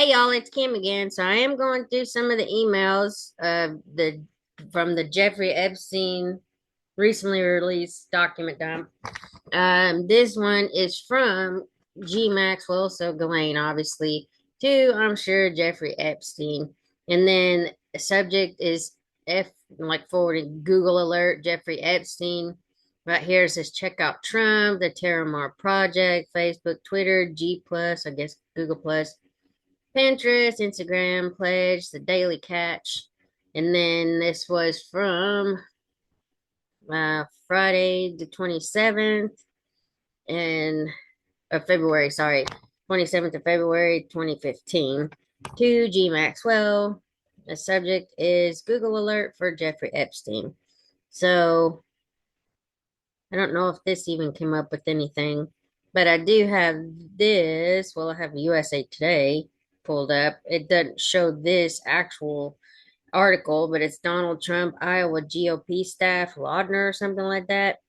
Hey y'all, it's Kim again. So I am going through some of the emails the from the Jeffrey Epstein recently released document dump. This one is from G Maxwell, so Ghislaine, obviously, to I'm sure Jeffrey Epstein. And then the subject is F like forwarding Google alert Jeffrey Epstein. Right here it says check out Trump, the Terramar Project, Facebook, Twitter, G Plus, I guess Google Plus. Pinterest, Instagram, Pledge, the Daily Catch. And then this was from Friday the 27th and of February, sorry, 27th of February 2015 to G Maxwell. The subject is Google alert for Jeffrey Epstein. So I don't know if this even came up with anything, but I do have this. Well, I have USA Today pulled up. It doesn't show this actual article, but it's Donald Trump, Iowa GOP staff, Laudner, or something like that.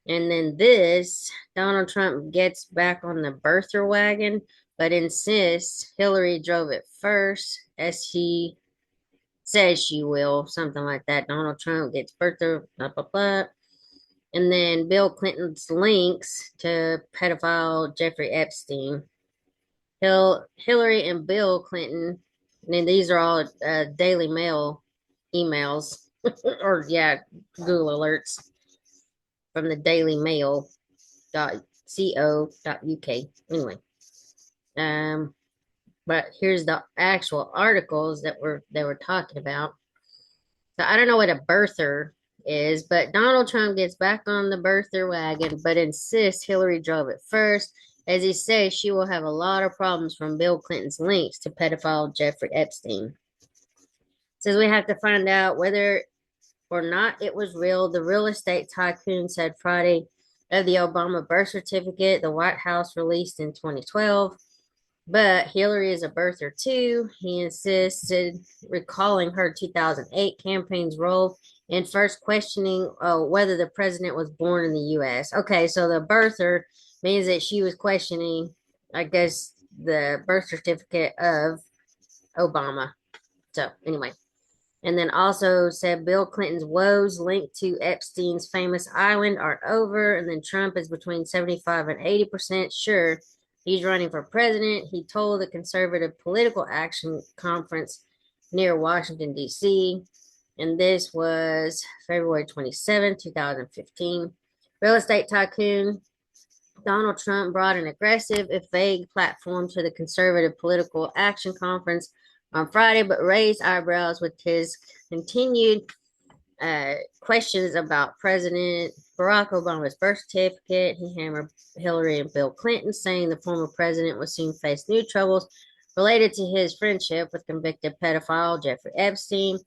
And then this Donald Trump gets back on the birther wagon, but insists Hillary drove it first, as he says she will, something like that. Donald Trump gets birther, blah, blah, blah. And then Bill Clinton's links to pedophile Jeffrey Epstein. Hillary and Bill Clinton, and these are all Daily Mail emails, or yeah, Google alerts from the Daily Mail dot co.uk. Anyway, um, but here's the actual articles that they were talking about. So I don't know what a birther is, but Donald Trump gets back on the birther wagon, but insists Hillary drove it first. As he says, she will have a lot of problems from Bill Clinton's links to pedophile Jeffrey Epstein. Says we have to find out whether or not it was real. The real estate tycoon said Friday of the Obama birth certificate the White House released in 2012. But Hillary is a birther too. He insisted, recalling her 2008 campaign's role in first questioning whether the president was born in the U.S. Okay, so the birther means that she was questioning, I guess, the birth certificate of Obama. So, anyway. And then also said Bill Clinton's woes linked to Epstein's famous island aren't over. And then Trump is between 75 and 80% sure he's running for president. He told the Conservative Political Action Conference near Washington, D.C. And this was February 27, 2015. Real estate tycoon Donald Trump brought an aggressive, if vague, platform to the Conservative Political Action Conference on Friday, but raised eyebrows with his continued questions about President Barack Obama's birth certificate. He hammered Hillary and Bill Clinton, saying the former president would soon face new troubles related to his friendship with convicted pedophile Jeffrey Epstein.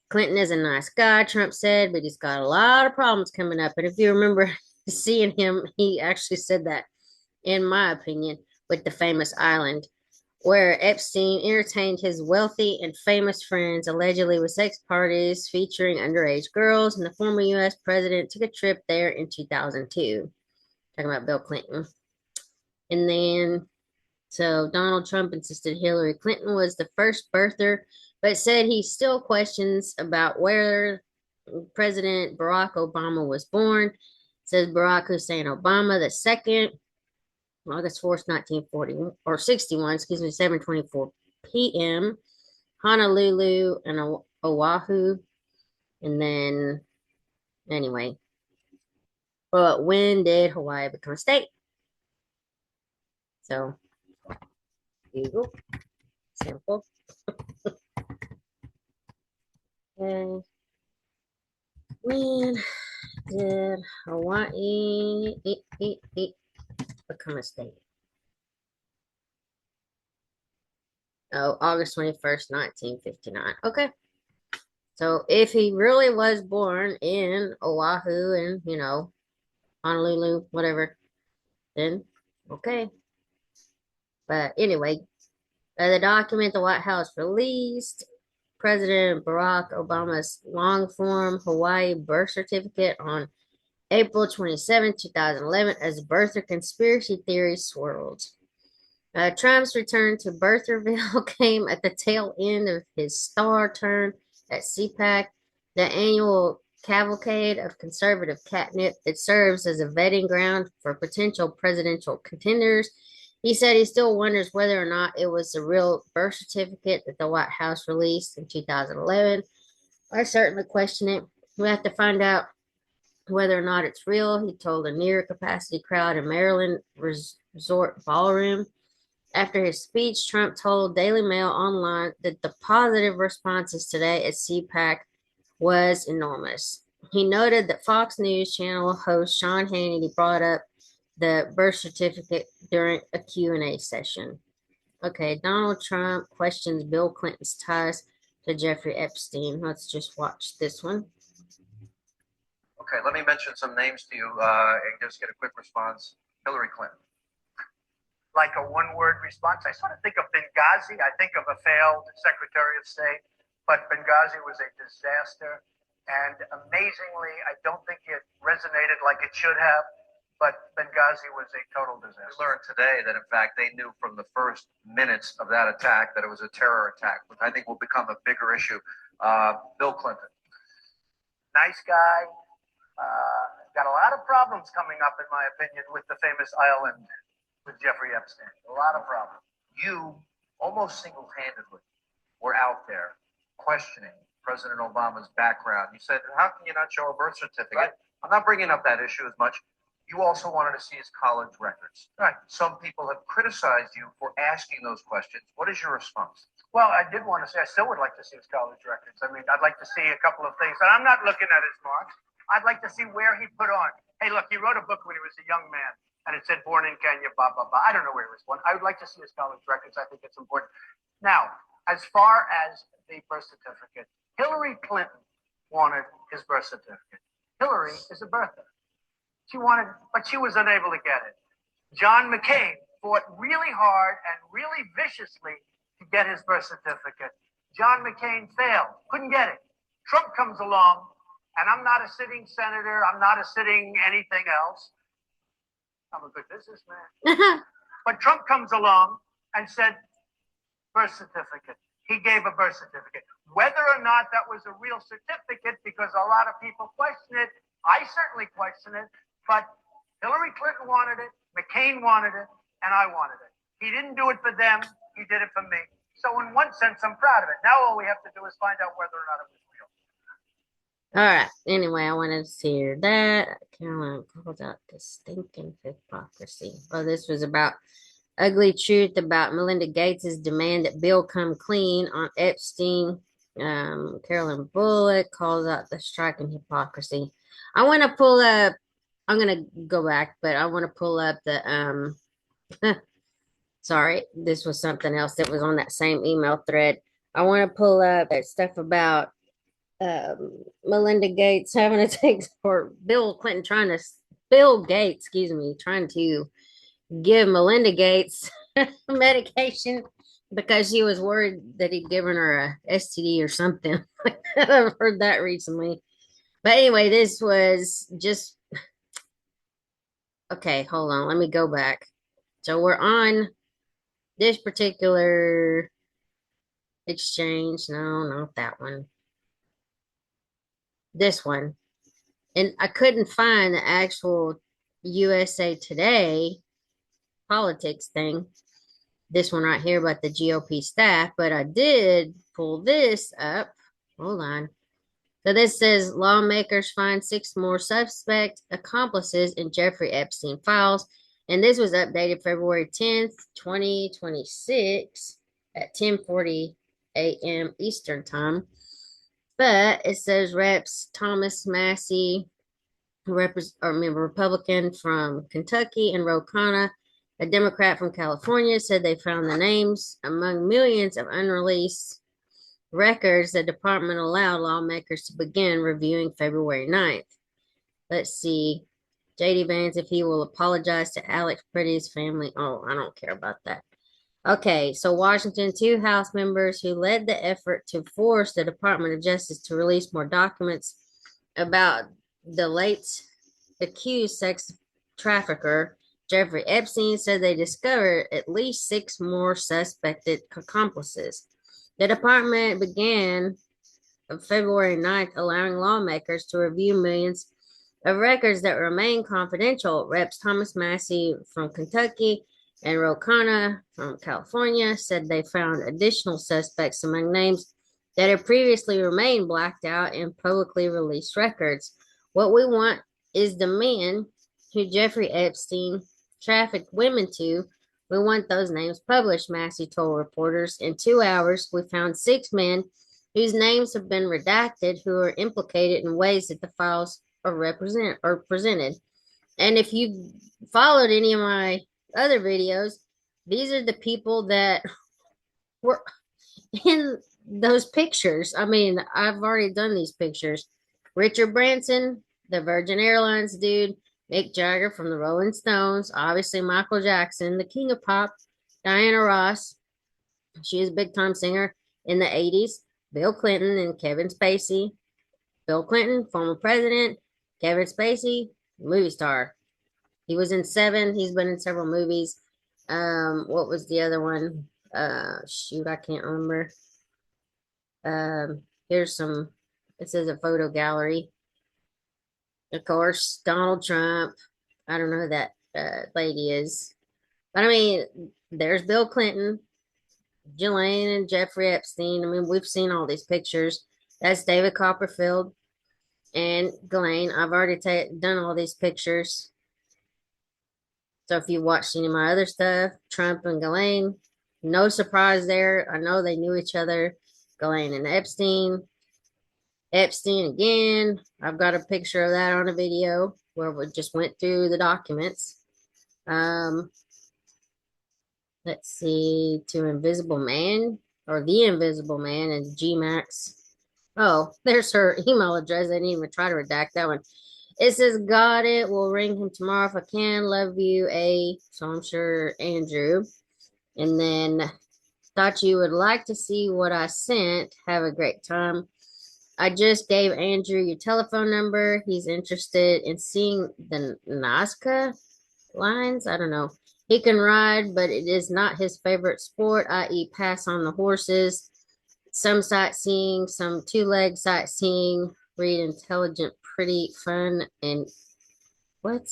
Clinton is a nice guy, Trump said, but he's got a lot of problems coming up. And if you remember seeing him, he actually said that, in my opinion, with the famous island where Epstein entertained his wealthy and famous friends, allegedly with sex parties featuring underage girls, and the former U.S. president took a trip there in 2002. Talking about Bill Clinton. And then, so Donald Trump insisted Hillary Clinton was the first birther, but said he still questions about where President Barack Obama was born. Says Barack Hussein Obama the second, August 4th, 1940, or 61, excuse me, 7:24 p.m., Honolulu and Oahu. And then, anyway, but when did Hawaii become a state? So, Google, simple. And when did Hawaii become a state? Oh, August 21st, 1959. Okay. So if he really was born in Oahu and, Honolulu, whatever, then okay. But anyway, the document the White House released President Barack Obama's long form Hawaii birth certificate on April 27, 2011, as birther conspiracy theories swirled. Trump's return to Birtherville came at the tail end of his star turn at CPAC, the annual cavalcade of conservative catnip that serves as a vetting ground for potential presidential contenders. He said he still wonders whether or not it was the real birth certificate that the White House released in 2011. I certainly question it. We have to find out whether or not it's real, he told a near capacity crowd in Maryland Resort Ballroom. After his speech, Trump told Daily Mail Online that the positive responses today at CPAC was enormous. He noted that Fox News Channel host Sean Hannity brought up the birth certificate during a Q&A session. Okay, Donald Trump questions Bill Clinton's ties to Jeffrey Epstein. Let's just watch this one. Okay, let me mention some names to you and just get a quick response. Hillary Clinton. Like a one-word response, I sort of think of Benghazi. I think of a failed Secretary of State, but Benghazi was a disaster. And amazingly, I don't think it resonated like it should have, but Benghazi was a total disaster. We learned today that, in fact, they knew from the first minutes of that attack that it was a terror attack, which I think will become a bigger issue. Bill Clinton. Nice guy. Got a lot of problems coming up, in my opinion, with the famous island with Jeffrey Epstein. A lot of problems. You almost single-handedly were out there questioning President Obama's background. You said, how can you not show a birth certificate? Right. I'm not bringing up that issue as much. You also wanted to see his college records. Right. Some people have criticized you for asking those questions. What is your response? Well, I did want to say, I still would like to see his college records. I mean, I'd like to see a couple of things. And I'm not looking at his marks. I'd like to see where he put on. Hey, look, he wrote a book when he was a young man, and it said born in Kenya, blah, blah, blah. I don't know where he was born. I would like to see his college records. I think it's important. Now, as far as the birth certificate, Hillary Clinton wanted his birth certificate. Hillary is a birther. She wanted, but she was unable to get it. John McCain fought really hard and really viciously to get his birth certificate. John McCain failed, couldn't get it. Trump comes along, and I'm not a sitting senator. I'm not a sitting anything else. I'm a good businessman. But Trump comes along and said, birth certificate. He gave a birth certificate. Whether or not that was a real certificate, because a lot of people question it, I certainly question it, but Hillary Clinton wanted it, McCain wanted it, and I wanted it. He didn't do it for them. He did it for me. So in one sense, I'm proud of it. Now all we have to do is find out whether or not it was real. All right. Anyway, I wanted to hear that. Caroline called out the stinking hypocrisy. Oh, this was about ugly truth about Melinda Gates' demand that Bill come clean on Epstein. Carolyn Bullock calls out the striking hypocrisy. I want to pull up. I'm gonna go back, but I want to pull up the sorry, this was something else that was on that same email thread. I want to pull up that stuff about Melinda Gates having to take for Bill Clinton Bill Gates, excuse me, trying to give Melinda Gates medication because she was worried that he'd given her a STD or something. I've heard that recently. But anyway, this was just okay. Hold on, let me go back. So we're on this particular exchange. No, not that one. This one. And I couldn't find the actual USA Today politics thing. This one right here about the GOP staff, but I did pull this up. Hold on. So this says lawmakers find 6 more suspect accomplices in Jeffrey Epstein files. And this was updated February 10th, 2026 at 10:40 a.m. Eastern time. But it says Reps Thomas Massey, Republican from Kentucky, and Ro Khanna, a Democrat from California, said they found the names among millions of unreleased records the department allowed lawmakers to begin reviewing February 9th. Let's see. J.D. Vance, if he will apologize to Alex Pretty's family. Oh, I don't care about that. Okay, so Washington, 2 House members who led the effort to force the Department of Justice to release more documents about the late accused sex trafficker Jeffrey Epstein said they discovered at least 6 more suspected accomplices. The department began on February 9th, allowing lawmakers to review millions of records that remain confidential. Reps Thomas Massey from Kentucky and Ro Khanna from California said they found additional suspects among names that had previously remained blacked out in publicly released records. What we want is the men who Jeffrey Epstein trafficked women to. We want those names published, Massey told reporters. In 2 hours, we found 6 men whose names have been redacted who are implicated in ways that the files are presented. And if you followed any of my other videos, these are the people that were in those pictures. I mean, I've already done these pictures. Richard Branson, the Virgin Airlines dude, Mick Jagger from the Rolling Stones, obviously Michael Jackson, the king of pop, Diana Ross, she is a big time singer in the 80s, Bill Clinton and Kevin Spacey. Bill Clinton, former president, Kevin Spacey, movie star. He was in Seven. He's been in several movies. What was the other one? Shoot, I can't remember. Here's some. This is a photo gallery. Of course, Donald Trump. I don't know who that lady is, but I mean, there's Bill Clinton, Ghislaine, and Jeffrey Epstein. I mean, we've seen all these pictures. That's David Copperfield and Ghislaine. I've already done all these pictures. So if you watched any of my other stuff, Trump and Ghislaine, no surprise there. I know they knew each other. Ghislaine and Epstein. Epstein again. I've got a picture of that on a video where we just went through the documents. Let's see, to Invisible Man or The Invisible Man and Gmax. Oh, there's her email address. I didn't even try to redact that one. It says, got it. We'll ring him tomorrow if I can. Love you, A. So I'm sure Andrew. And then thought you would like to see what I sent. Have a great time. I just gave Andrew your telephone number. He's interested in seeing the Nazca lines. I don't know. He can ride, but it is not his favorite sport, i.e., pass on the horses. Some sightseeing, some two-leg sightseeing, read intelligent, pretty, fun, and what?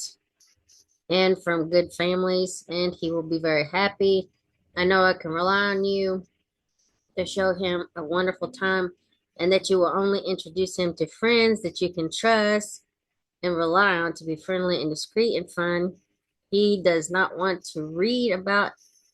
And from good families, and he will be very happy. I know I can rely on you to show him a wonderful time and that you will only introduce him to friends that you can trust and rely on to be friendly and discreet and fun. He does not want to read about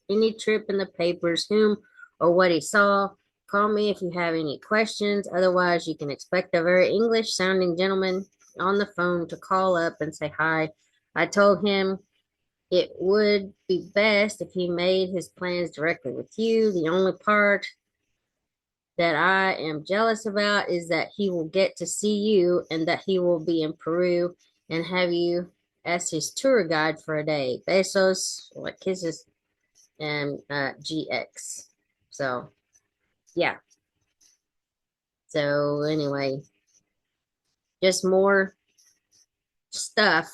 any trip in the papers, whom or what he saw. Call me if you have any questions. Otherwise, you can expect a very English sounding gentleman on the phone to call up and say hi. I told him it would be best if he made his plans directly with you. The only part that I am jealous about is that he will get to see you and that he will be in Peru and have you as his tour guide for a day. Besos, like kisses, and GX. So, yeah. So, anyway, just more stuff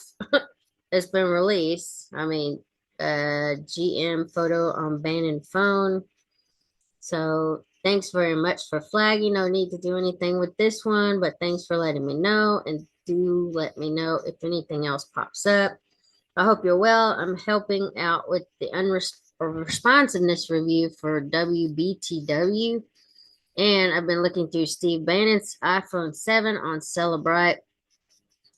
that's been released. I mean, GM photo on Bannon phone. So thanks very much for flagging. No need to do anything with this one, but thanks for letting me know. And do let me know if anything else pops up. I hope you're well. I'm helping out with the responsiveness review for WBTW. And I've been looking through Steve Bannon's iPhone 7 on Celebrite.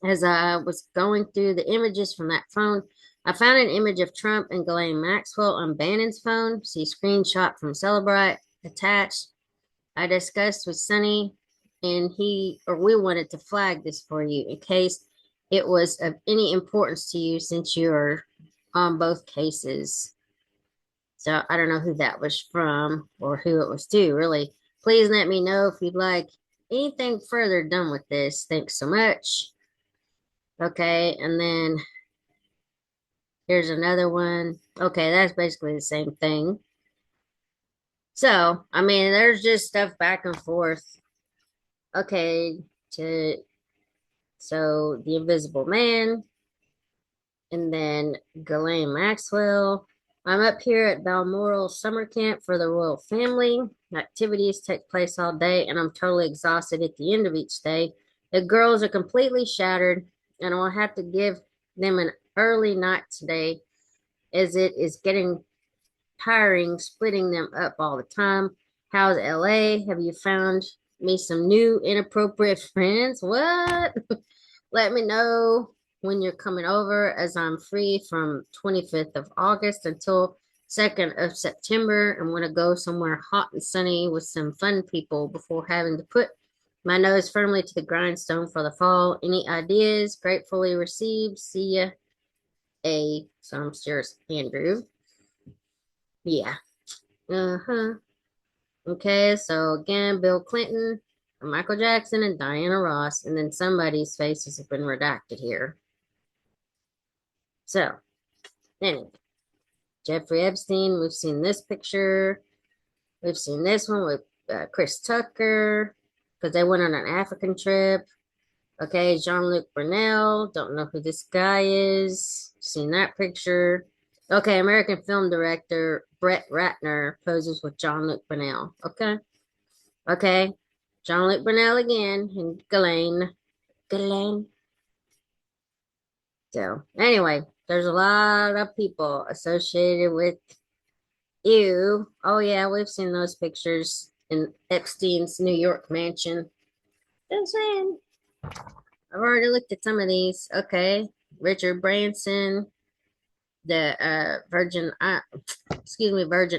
As I was going through the images from that phone, I found an image of Trump and Ghislaine Maxwell on Bannon's phone. See screenshot from Celebrite attached. I discussed with Sonny, and we wanted to flag this for you in case it was of any importance to you since you're on both cases. So I don't know who that was from or who it was to, really. Please let me know if you'd like anything further done with this. Thanks so much. Okay, and then here's another one. Okay, that's basically the same thing. So, I mean, there's just stuff back and forth. Okay, so the Invisible Man. And then Ghislaine Maxwell. I'm up here at Balmoral Summer Camp for the royal family. Activities take place all day, and I'm totally exhausted at the end of each day. The girls are completely shattered, and I'll have to give them an early night today, as it is getting tiring splitting them up all the time. How's LA? Have you found me some new inappropriate friends? What? Let me know when you're coming over, as I'm free from 25th of August until 2nd of September and want to go somewhere hot and sunny with some fun people before having to put my nose firmly to the grindstone for the fall. Any ideas? Gratefully received. See ya. So I'm serious, Andrew. Yeah. Uh-huh. Okay, so again, Bill Clinton, Michael Jackson, and Diana Ross, and then somebody's faces have been redacted here. So, anyway, Jeffrey Epstein, we've seen this picture. We've seen this one with Chris Tucker, because they went on an African trip. Okay, Jean-Luc Brunel, don't know who this guy is. Seen that picture. Okay, American film director Brett Ratner poses with Jean-Luc Brunel. Okay. Okay. Jean-Luc Brunel again and Ghislaine. Ghislaine. So anyway, there's a lot of people associated with you. Oh yeah, we've seen those pictures in Epstein's New York mansion. Just saying. I've already looked at some of these. Okay. Richard Branson, the Virgin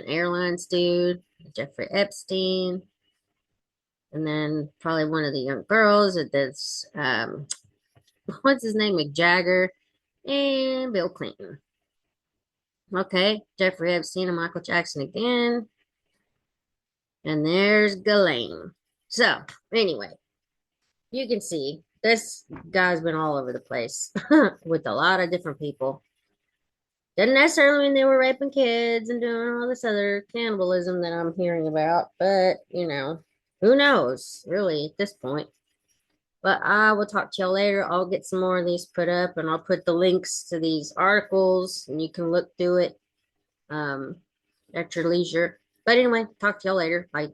Airlines dude, Jeffrey Epstein, and then probably one of the young girls at this what's his name, McJagger, and Bill Clinton. Okay, Jeffrey Epstein and Michael Jackson again. And there's Ghislaine. So, anyway, you can see this guy's been all over the place with a lot of different people. Doesn't necessarily mean they were raping kids and doing all this other cannibalism that I'm hearing about, but who knows, really, at this point. But I will talk to y'all later. I'll get some more of these put up and I'll put the links to these articles and you can look through it at your leisure. But anyway, talk to y'all later. Bye.